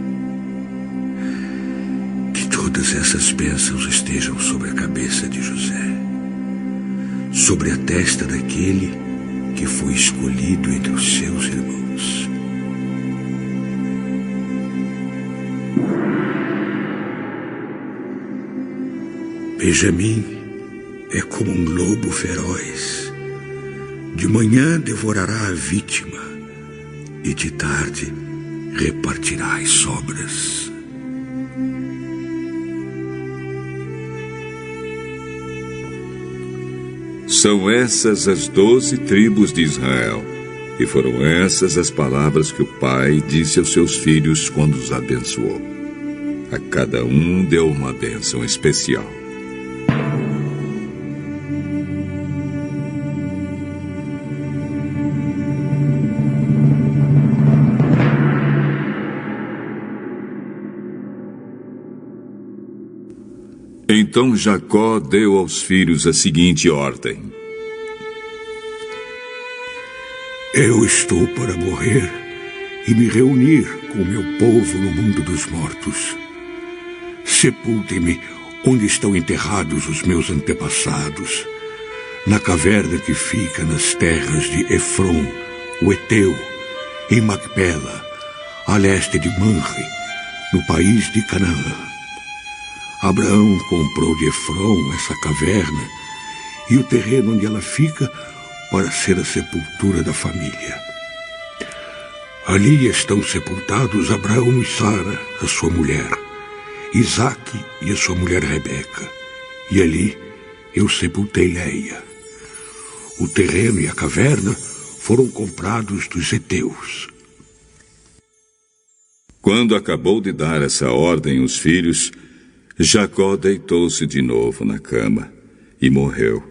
Que todas essas bênçãos estejam sobre a cabeça de José, sobre a testa daquele que foi escolhido entre os seus irmãos. Benjamim é como um lobo feroz. De manhã devorará a vítima e de tarde repartirá as sobras. São essas as 12 tribos de Israel, e foram essas as palavras que o pai disse aos seus filhos quando os abençoou. A cada um deu uma bênção especial. Então Jacó deu aos filhos a seguinte ordem: Eu estou para morrer e me reunir com o meu povo no mundo dos mortos. Sepultem-me onde estão enterrados os meus antepassados, na caverna que fica nas terras de Efron, o Eteu, em Macpela, a leste de Manre, no país de Canaã. Abraão comprou de Efron essa caverna e o terreno onde ela fica para ser a sepultura da família. Ali estão sepultados Abraão e Sara, a sua mulher, Isaque e a sua mulher Rebeca, e ali eu sepultei Leia. O terreno e a caverna foram comprados dos heteus. Quando acabou de dar essa ordem aos filhos, Jacó deitou-se de novo na cama e morreu,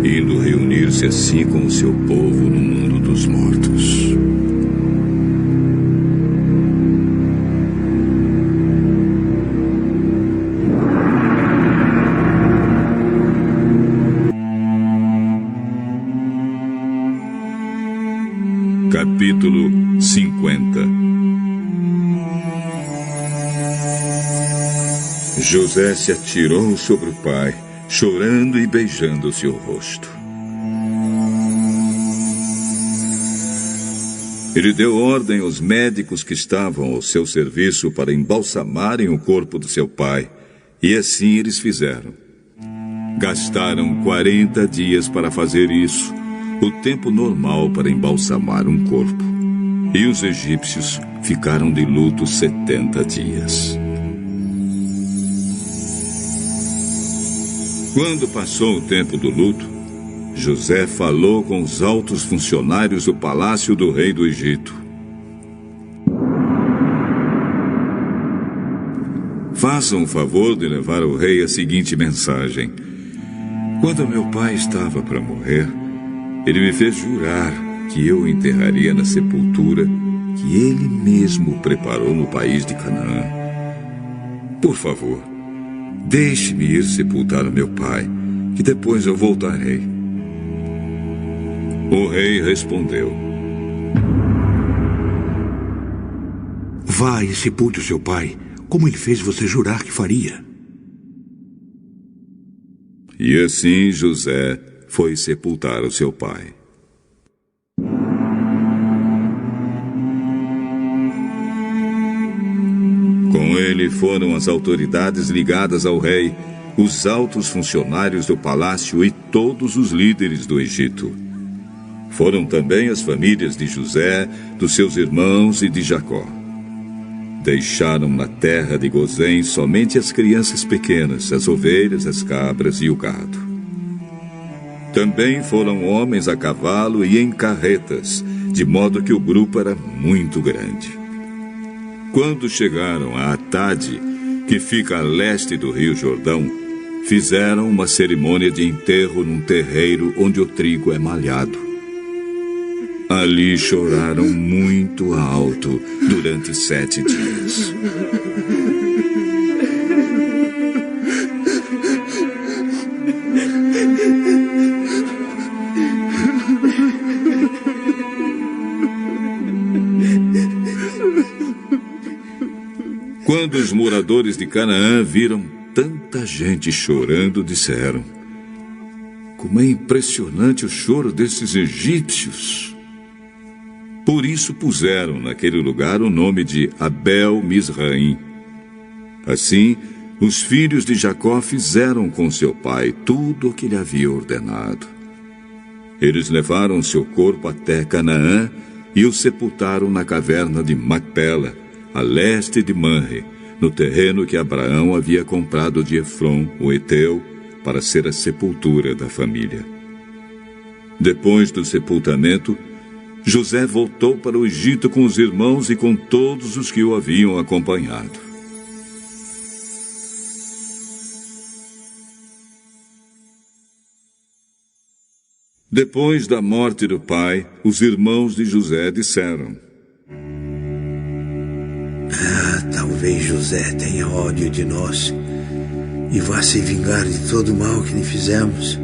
indo reunir-se assim com o seu povo no mundo dos mortos. Capítulo 50. José se atirou sobre o pai, chorando e beijando o seu rosto. Ele deu ordem aos médicos que estavam ao seu serviço para embalsamarem o corpo do seu pai, e assim eles fizeram. Gastaram 40 dias para fazer isso, o tempo normal para embalsamar um corpo. E os egípcios ficaram de luto 70 dias. Quando passou o tempo do luto, José falou com os altos funcionários do palácio do rei do Egito. Façam o favor de levar ao rei a seguinte mensagem: quando meu pai estava para morrer, ele me fez jurar que eu o enterraria na sepultura que ele mesmo preparou no país de Canaã. Por favor, deixe-me ir sepultar o meu pai, que depois eu voltarei. O rei respondeu: Vá e sepulte o seu pai, como ele fez você jurar que faria. E assim José foi sepultar o seu pai. Com ele foram as autoridades ligadas ao rei, os altos funcionários do palácio e todos os líderes do Egito. Foram também as famílias de José, dos seus irmãos e de Jacó. Deixaram na terra de Gozém somente as crianças pequenas, as ovelhas, as cabras e o gado. Também foram homens a cavalo e em carretas, de modo que o grupo era muito grande. Quando chegaram a Atade, que fica a leste do rio Jordão, fizeram uma cerimônia de enterro num terreiro onde o trigo é malhado. Ali choraram muito alto durante 7 dias. Quando os moradores de Canaã viram tanta gente chorando, disseram: como é impressionante o choro desses egípcios. Por isso puseram naquele lugar o nome de Abel-Misraim. Assim, os filhos de Jacó fizeram com seu pai tudo o que lhe havia ordenado. Eles levaram seu corpo até Canaã e o sepultaram na caverna de Macpela, a leste de Manre, no terreno que Abraão havia comprado de Efron, o Eteu, para ser a sepultura da família. Depois do sepultamento, José voltou para o Egito com os irmãos e com todos os que o haviam acompanhado. Depois da morte do pai, os irmãos de José disseram: talvez José tenha ódio de nós e vá se vingar de todo o mal que lhe fizemos.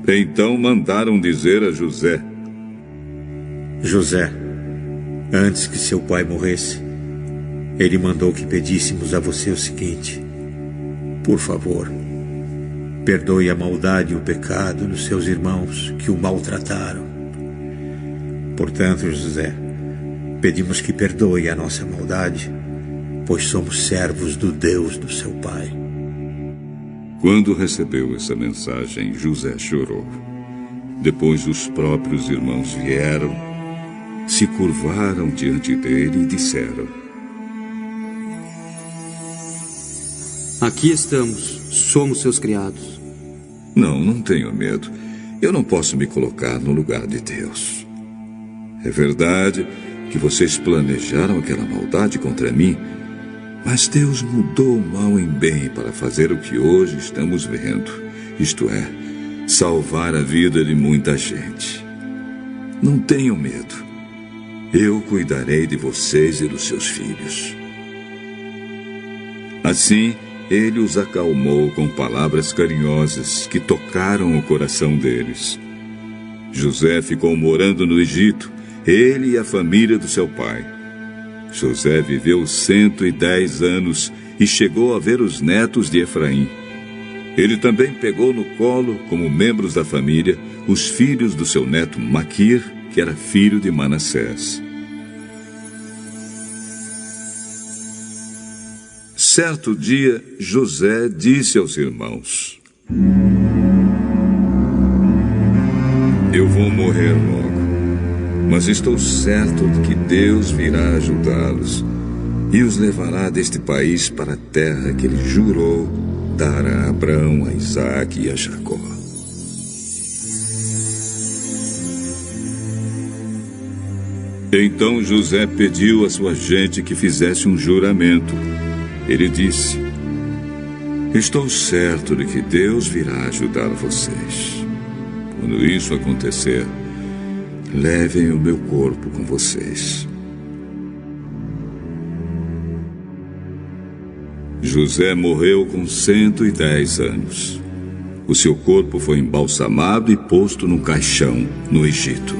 Então mandaram dizer a José: José, antes que seu pai morresse, ele mandou que pedíssemos a você o seguinte: por favor, perdoe a maldade e o pecado dos seus irmãos que o maltrataram. Portanto, José, pedimos que perdoe a nossa maldade, pois somos servos do Deus do seu pai. Quando recebeu essa mensagem, José chorou. Depois os próprios irmãos vieram, se curvaram diante dele e disseram: aqui estamos, somos seus criados. Não tenho medo. Eu não posso me colocar no lugar de Deus. É verdade que vocês planejaram aquela maldade contra mim, mas Deus mudou o mal em bem para fazer o que hoje estamos vendo, isto é, salvar a vida de muita gente. Não tenham medo. Eu cuidarei de vocês e dos seus filhos. Assim, ele os acalmou com palavras carinhosas que tocaram o coração deles. José ficou morando no Egito, ele e a família do seu pai. José viveu 110 anos e chegou a ver os netos de Efraim. Ele também pegou no colo, como membros da família, os filhos do seu neto Maquir, que era filho de Manassés. Certo dia, José disse aos irmãos: eu vou morrer logo, mas estou certo de que Deus virá ajudá-los e os levará deste país para a terra que ele jurou dar a Abraão, a Isaque e a Jacó. Então José pediu à sua gente que fizesse um juramento. Ele disse: estou certo de que Deus virá ajudar vocês. Quando isso acontecer, levem o meu corpo com vocês. José morreu com 110 anos. O seu corpo foi embalsamado e posto num caixão no Egito.